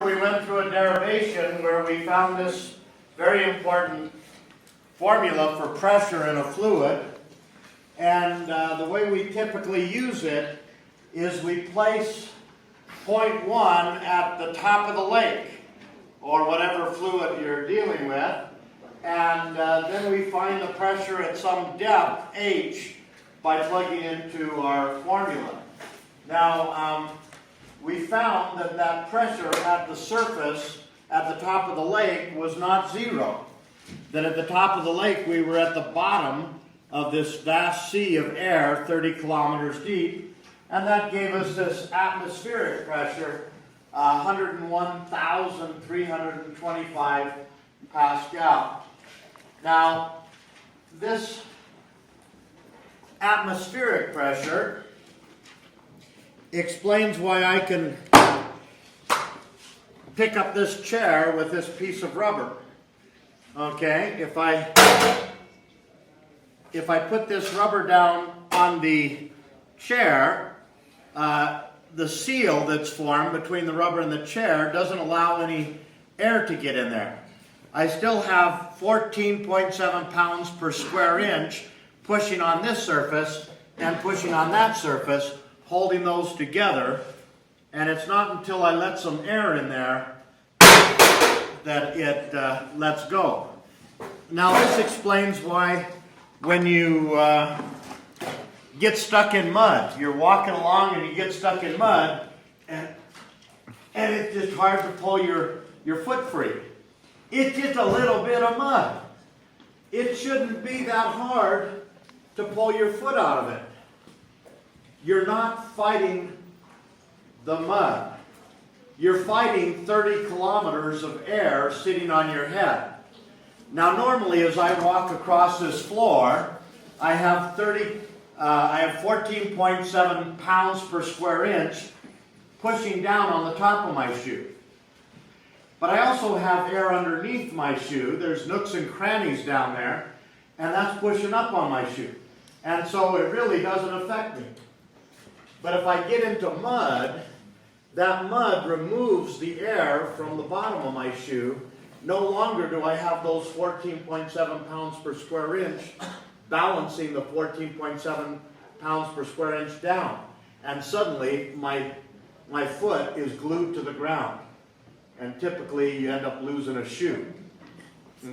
We went through a derivation where we found this very important formula for pressure in a fluid, and the way we typically use it is we place point 1 at the top of the lake or whatever fluid you're dealing with, and then we find the pressure at some depth h by plugging into our formula. Now we found that that pressure at the surface at the top of the lake was not zero. That at the top of the lake we were at the bottom of this vast sea of air 30 kilometers deep, and that gave us this atmospheric pressure 101,325 Pascal. Now this atmospheric pressure explains why I can pick up this chair with this piece of rubber. Okay, if I put this rubber down on the chair, the seal that's formed between the rubber and the chair doesn't allow any air to get in there. I still have 14.7 pounds per square inch pushing on this surface and pushing on that surface, holding those together, and it's not until I let some air in there that it lets go. Now this explains why when you get stuck in mud, you're walking along and you get stuck in mud, and it's just hard to pull your foot free. It's just a little bit of mud. It shouldn't be that hard to pull your foot out of it. You're not fighting the mud. You're fighting 30 kilometers of air sitting on your head. Now normally as I walk across this floor, I have 14.7 pounds per square inch pushing down on the top of my shoe. But I also have air underneath my shoe. There's nooks and crannies down there, and that's pushing up on my shoe. And so it really doesn't affect me. But if I get into mud, that mud removes the air from the bottom of my shoe. No longer do I have those 14.7 pounds per square inch balancing the 14.7 pounds per square inch down. And suddenly my foot is glued to the ground. And typically you end up losing a shoe.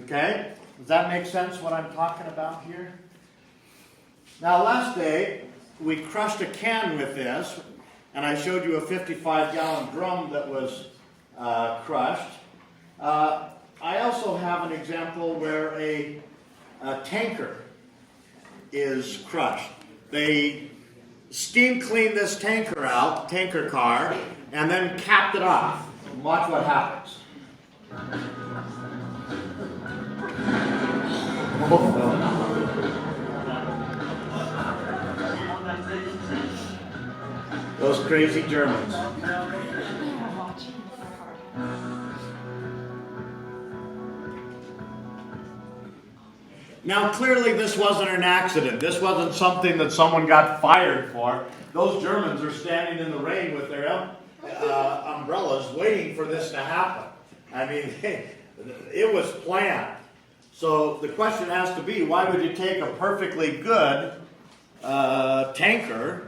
Okay? Does that make sense what I'm talking about here? Now last day we crushed a can with this, and I showed you a 55-gallon drum that was crushed. I also have an example where a tanker is crushed. They steam cleaned this tanker out, tanker car, and then capped it off. Watch what happens. Those crazy Germans. Now clearly this wasn't an accident. This wasn't something that someone got fired for. Those Germans are standing in the rain with their umbrellas waiting for this to happen. I mean, it was planned. So the question has to be, why would you take a perfectly good tanker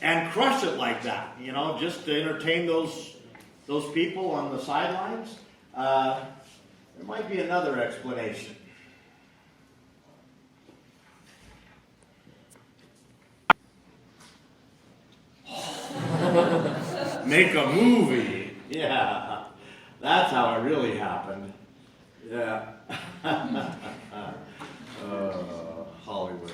and crush it like that? You know, just to entertain those people on the sidelines? There might be another explanation. Make a movie. Yeah, that's how it really happened. Yeah. Hollywood.